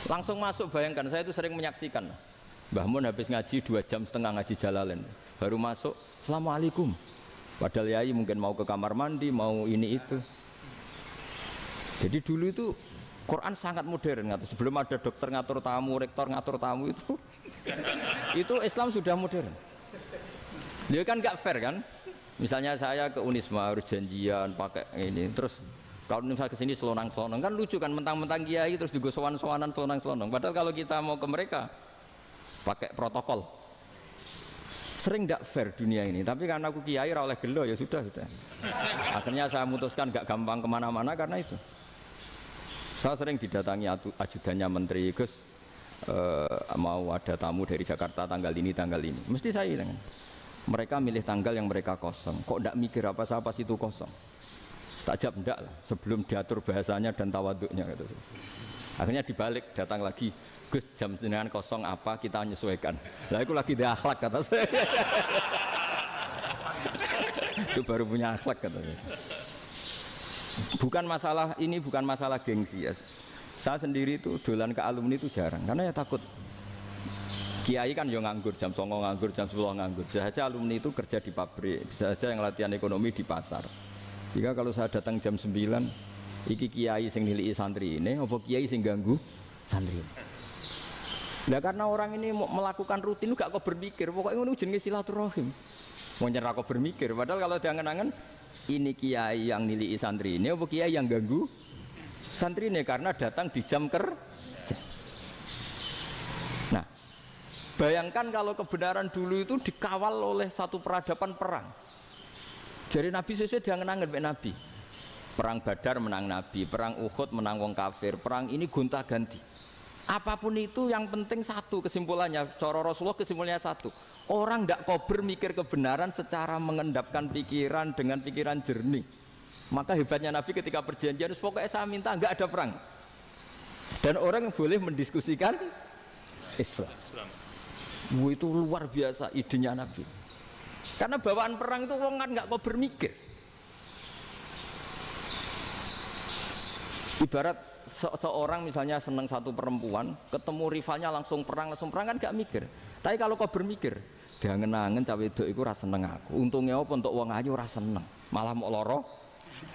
Langsung masuk, bayangkan, saya itu sering menyaksikan. Mbah Mun habis ngaji 2,5 jam ngaji Jalalain, baru masuk, Assalamualaikum. Padahal yai mungkin mau ke kamar mandi, mau ini itu. Jadi dulu itu Quran sangat modern, sebelum ada dokter ngatur tamu, rektor ngatur tamu itu Islam sudah modern. Dia kan nggak fair kan? Misalnya saya ke Unisma harus janjian pakai ini, terus kalau misalnya kesini selonang-selonang kan lucu kan, mentang-mentang kiai terus juga sowan-sowanan selonang-selonang. Padahal kalau kita mau ke mereka pakai protokol, sering tidak fair dunia ini. Tapi karena aku kiai oleh gelo ya sudah. Akhirnya saya memutuskan gak gampang kemana-mana karena itu. Saya sering didatangi ajudannya menteri, Gus mau ada tamu dari Jakarta tanggal ini, mesti saya bilang, mereka milih tanggal yang mereka kosong, kok tidak mikir apa situ kosong. Tak jawab enggak lah, sebelum diatur bahasanya dan tawaduknya gitu. Akhirnya dibalik, datang lagi, Gus jam dengan kosong apa kita menyesuaikan. Lah itu lagi dia akhlak kata saya. Itu baru punya akhlak kata saya. Bukan masalah ini, bukan masalah gengsi ya. Saya sendiri itu dolan ke alumni itu jarang, karena ya takut. Kiai kan yo nganggur, jam 9 nganggur, jam 10 nganggur. Bisa saja alumni itu kerja di pabrik, bisa saja yang latihan ekonomi di pasar. Jika kalau saya datang jam 9, iki kiai sing nilai santri ini, apa kiai sing ganggu santri? Nah karena orang ini melakukan rutin gak kok berpikir, pokoknya ngono jenenge silaturahim. Mau nyerah kok berpikir, padahal kalau diangen-angen ini kiai yang nilai santri ini, apa kiai yang ganggu santri ini karena datang di jam kerja. Nah, bayangkan kalau kebenaran dulu itu dikawal oleh satu peradaban perang. Jadi Nabi sesuai diangen-angen Pak Nabi. Perang Badar menang Nabi, perang Uhud menang wong kafir, perang ini gonta-ganti. Apapun itu yang penting satu kesimpulannya, cara Rasulullah kesimpulannya satu. Orang tidak kober mikir kebenaran secara mengendapkan pikiran dengan pikiran jernih. Maka hebatnya Nabi ketika perjanjian, pokoknya saya minta nggak ada perang. Dan orang yang boleh mendiskusikan Islam. Itu luar biasa idenya Nabi. Karena bawaan perang itu orang kan nggak kober mikir. Ibarat seorang misalnya seneng satu perempuan, ketemu rivalnya langsung perang kan gak mikir. Tapi kalau kau bermikir, diangen-angen cawe wedok iku ora seneng aku. Untungnya apa untuk wong ayu ora seneng, malah mau loro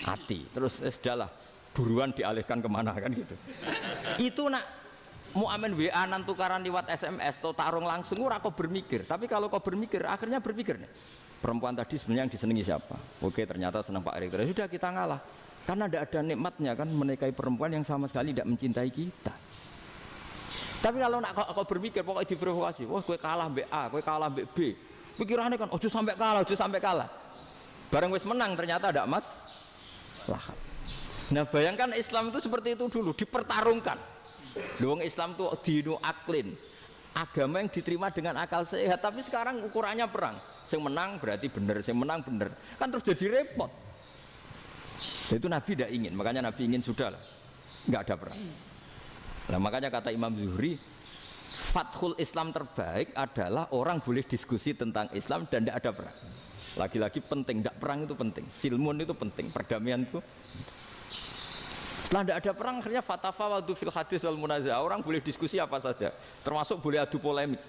hati. Terus sudahlah, buruan dialihkan kemana kan gitu. Itu nak mau amen WA nan tukaran lewat SMS atau tarung langsung ora kau bermikir. Tapi kalau kau bermikir, akhirnya berpikir nih. Perempuan tadi sebenarnya yang disenangi siapa? Oke, ternyata senang Pak Erik. Sudah kita ngalah. Karena tidak ada nikmatnya kan menikahi perempuan yang sama sekali tidak mencintai kita. Tapi kalau nak kau berpikir pokoknya diprovokasi, wah kue kalah mbak A, kue kalah mbak B, pikirannya kan ojo sampai kalah. Bareng wis menang ternyata ada emas lah. Nah bayangkan Islam itu seperti itu dulu, dipertarungkan. Luang Islam itu dinu aklin, agama yang diterima dengan akal sehat. Tapi sekarang ukurannya perang, yang menang berarti benar, yang menang benar, kan terus jadi repot. Dan itu Nabi tidak ingin, makanya Nabi ingin sudah lah, nggak ada perang. Nah makanya kata Imam Zuhri, fathul Islam terbaik adalah orang boleh diskusi tentang Islam dan tidak ada perang. Lagi-lagi penting, tidak perang itu penting, silmun itu penting, perdamaian itu. Setelah tidak ada perang, akhirnya fatafawadu fil hadis wal munazah, orang boleh diskusi apa saja, termasuk boleh adu polemik.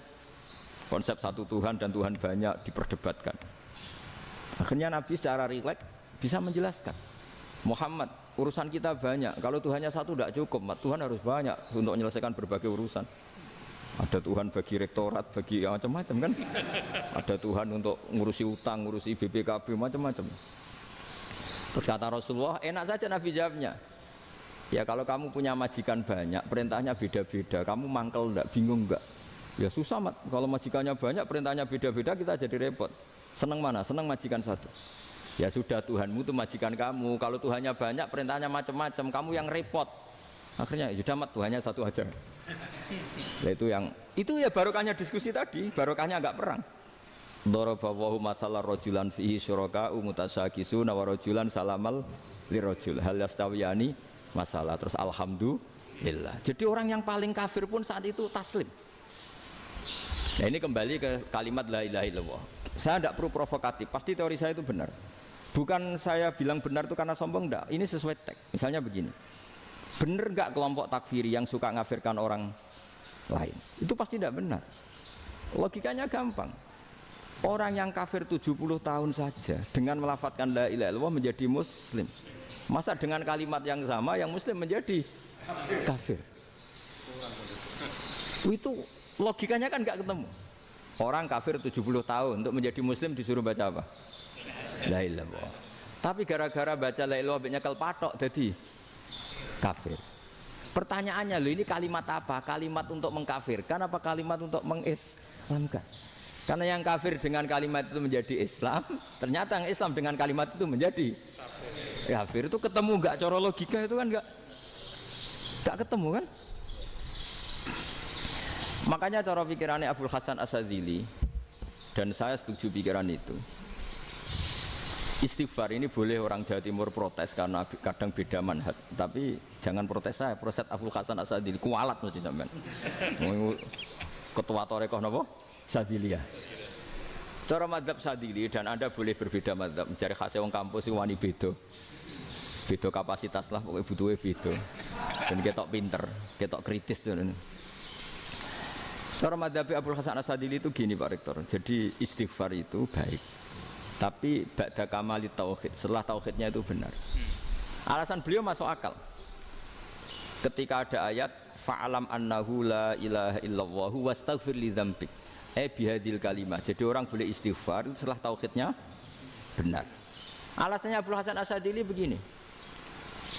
Konsep satu Tuhan dan Tuhan banyak diperdebatkan. Akhirnya Nabi secara rileks bisa menjelaskan. Muhammad, urusan kita banyak. Kalau Tuhannya satu tidak cukup, Tuhan harus banyak untuk menyelesaikan berbagai urusan. Ada Tuhan bagi rektorat, bagi macam-macam kan. Ada Tuhan untuk ngurusi utang, ngurusi BPKB, macam-macam. Terus kata Rasulullah, enak saja Nabi jawabnya. Ya kalau kamu punya majikan banyak, perintahnya beda-beda, kamu mangkel enggak, bingung enggak? Ya susah mat. Kalau majikannya banyak, perintahnya beda-beda, kita jadi repot. Senang mana? Senang majikan satu. Ya sudah, Tuhanmu itu majikan kamu. Kalau Tuhannya banyak, perintahnya macam-macam, kamu yang repot. Akhirnya ya sudah mat, Tuhannya satu aja. Nah, itu ya barokahnya diskusi tadi, barokahnya enggak perang. Daraballahu mathalan rajulan fihi syuraka'u mutasyakisuna wa rajulan salamal lirajul hal yastawiyani masalah. Terus alhamdulillah. Jadi orang yang paling kafir pun saat itu taslim. Nah ini kembali ke kalimat la ilaha illallah. Saya tidak perlu provokatif, pasti teori saya itu benar. Bukan saya bilang benar itu karena sombong, enggak. Ini sesuai teks. Misalnya begini, Bener nggak kelompok takfiri yang suka ngafirkan orang lain? Itu pasti tidak benar. Logikanya gampang. Orang yang kafir 70 tahun saja dengan melafadzkan la ilaha illallah menjadi muslim. Masa dengan kalimat yang sama yang muslim menjadi kafir? Itu logikanya kan nggak ketemu. Orang kafir 70 tahun untuk menjadi muslim disuruh baca apa? La ilaha illallah. Tapi gara-gara baca la ilaha illallah nyekel patok jadi kafir. Pertanyaannya, loh ini kalimat apa? Kalimat untuk mengkafirkan apa kalimat untuk mengislamkan? Karena yang kafir dengan kalimat itu menjadi Islam, ternyata yang Islam dengan kalimat itu menjadi kafir. Itu ketemu nggak? Cara logika itu kan nggak ketemu kan? Makanya cara pikirannya Abul Hasan Asyadzili, dan saya setuju pikiran itu. Istighfar ini boleh orang Jawa Timur protes karena kadang beda manhaj, tapi jangan protes saya, protes Abul Hasan Asyadzili kualat mesti sampean. Ketua Torekoh napa? Sadiliyah. Cara madzhab Sadili, dan Anda boleh berbeda madzhab, mencari khasnya wong kampus sing wani beda. Beda kapasitas lah, pokoknya butuhnya beda. Dan ketok pinter, ketok kritis tuh. Cara madzhab Abul Hasan Asyadzili itu gini Pak Rektor. Jadi istighfar itu baik, tapi ba'da kamali tauhid, setelah tauhidnya itu benar. Alasan beliau masuk akal. Ketika ada ayat fa'alam annahu la ilaha illallah wastaghfir li dzambik. Bihadil kalimah. Jadi orang boleh istighfar setelah tauhidnya benar. Alasannya Abul Hasan Asyadzili begini.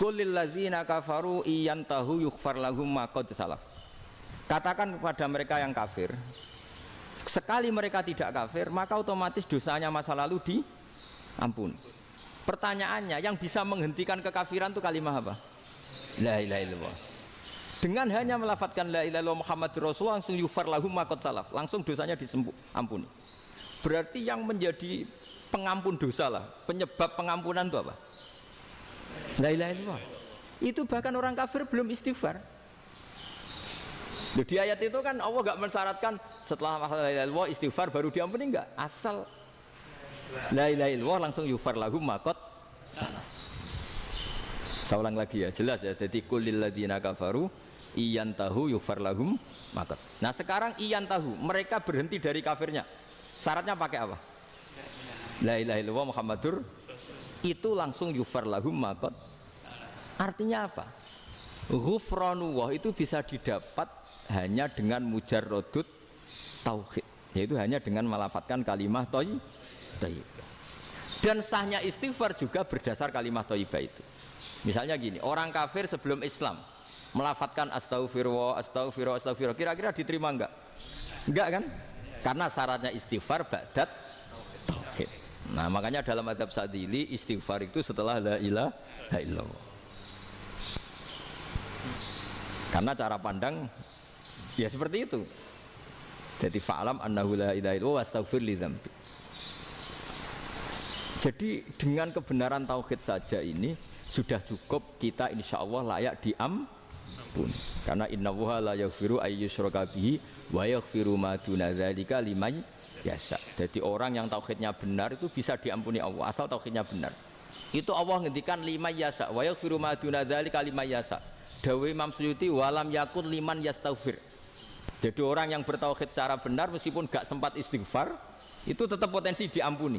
Qulil ladzina kafaru iyantahu yughfar lahum ma qad salaf. Katakan kepada mereka yang kafir, sekali mereka tidak kafir, maka otomatis dosanya masa lalu diampuni. Pertanyaannya, yang bisa menghentikan kekafiran itu kalimat apa? La ilaha illallah. Dengan hanya melafadzkan la ilaha illallah Muhammadur Rasulullah, langsung yughfar lahum ma qad salaf, langsung dosanya diampuni. Berarti yang menjadi pengampun dosa lah, penyebab pengampunan itu apa? La ilaha illallah. Itu bahkan orang kafir belum istighfar. Di ayat itu kan Allah enggak mensyaratkan setelah la ilaha illallah istighfar baru diampuni, enggak. Asal la ilaha illallah langsung yughfar lahum ma qad salaf. Saya ulang lagi ya, jelas ya. Jadi kulil ladzina kafaru iyantahu yughfar lahum ma qad. Nah, sekarang iyantahu, mereka berhenti dari kafirnya. Syaratnya pakai apa? La ilaha illallah Muhammadur, itu langsung yughfar lahum ma qad. Artinya apa? Ghufranullah itu bisa didapat hanya dengan mujarrodut tauhid, yaitu hanya dengan melafadzkan kalimat thayyibah. Dan sahnya istighfar juga berdasar kalimat thayyibah itu. Misalnya gini, orang kafir sebelum Islam melafadzkan astaghfirullah, astaghfirullah, astaghfirullah, kira-kira diterima enggak? Enggak kan? Karena syaratnya istighfar ba'dat tauhid. Nah, makanya dalam madzhab Sadili istighfar itu setelah la ilaha illallah. Karena cara pandang ya seperti itu. Jadi fa'alam annahu la ilaha illallah wastaghfir li dzambi. Jadi dengan kebenaran tauhid saja ini sudah cukup kita insya Allah layak diampuni. Karena innallaha la yaghfiru ayyusyraka bihi wa yaghfiru ma duna dzalika liman yasha. Jadi orang yang tauhidnya benar itu bisa diampuni Allah asal tauhidnya benar. Itu Allah ngendikan liman yasha wa yaghfiru ma duna dzalika liman yasha. Dawe Imam Suyuti walam yakun liman yastaghfir. Jadi orang yang bertauhid secara benar meskipun gak sempat istighfar itu tetap potensi diampuni.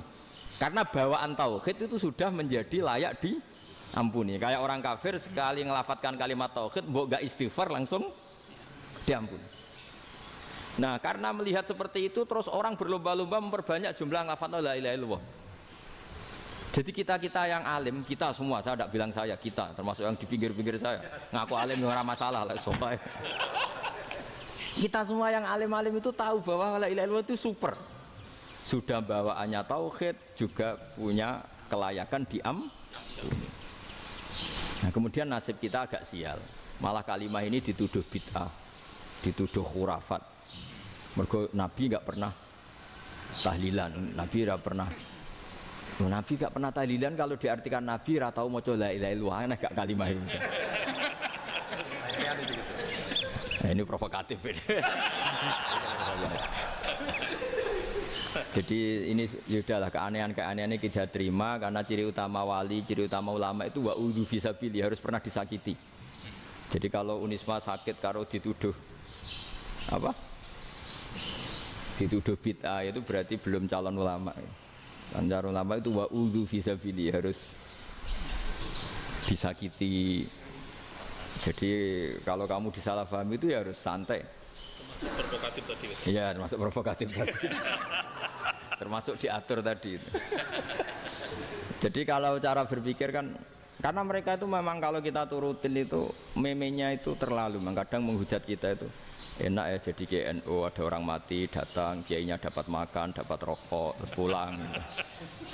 Karena bawaan tauhid itu sudah menjadi layak diampuni. Kayak orang kafir sekali ngelafadzkan kalimat tauhid mbok gak istighfar langsung diampuni. Nah, karena melihat seperti itu terus orang berlomba-lomba memperbanyak jumlah ngelafadzkan la ilaha illallah. Jadi kita yang alim, kita semua, saya tidak bilang saya, kita termasuk yang di pinggir-pinggir saya ngaku alim ora masalah lah sopai. Kita semua yang alim-alim itu tahu bahwa la ilaha illallah itu super. Sudah bawaannya tauhid, juga punya kelayakan diampuni. Nah, kemudian nasib kita agak sial. Malah kalimat ini dituduh bid'ah, dituduh khurafat. Mergo Nabi enggak pernah tahlilan, Nabi enggak pernah. Nabi enggak pernah tahlilan, kalau diartikan Nabi ora tau maca la ilaha illallah, enak gak kalimat ini. Nah, ini provokatif ini. Jadi ini sudahlah keanehan-keanehan ini kita terima karena ciri utama wali, ciri utama ulama itu wa'udhu fisabili, harus pernah disakiti. Jadi kalau Unisma sakit karo dituduh apa? Dituduh bid'ah itu berarti belum calon ulama. Calon ulama itu wa'udhu fisabilillah, harus disakiti. Jadi kalau kamu disalahpahami itu ya harus santai. Termasuk provokatif tadi. Iya, termasuk provokatif tadi. Termasuk diatur tadi. Jadi kalau cara berpikir kan, karena mereka itu memang kalau kita turutin itu memenya itu terlalu, kadang menghujat kita itu. Enak ya jadi KNU, ada orang mati datang, kiainya dapat makan, dapat rokok, terus pulang gitu.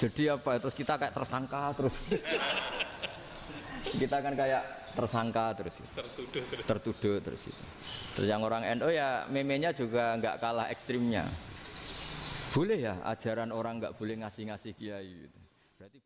Jadi apa, terus kita kayak tersangka terus. Kita kan kayak tersangka terus, tertuduh terus itu. Terus yang orang NU ya memenya juga nggak kalah ekstrimnya. Boleh ya ajaran orang nggak boleh ngasih-ngasih kiai gitu. Berarti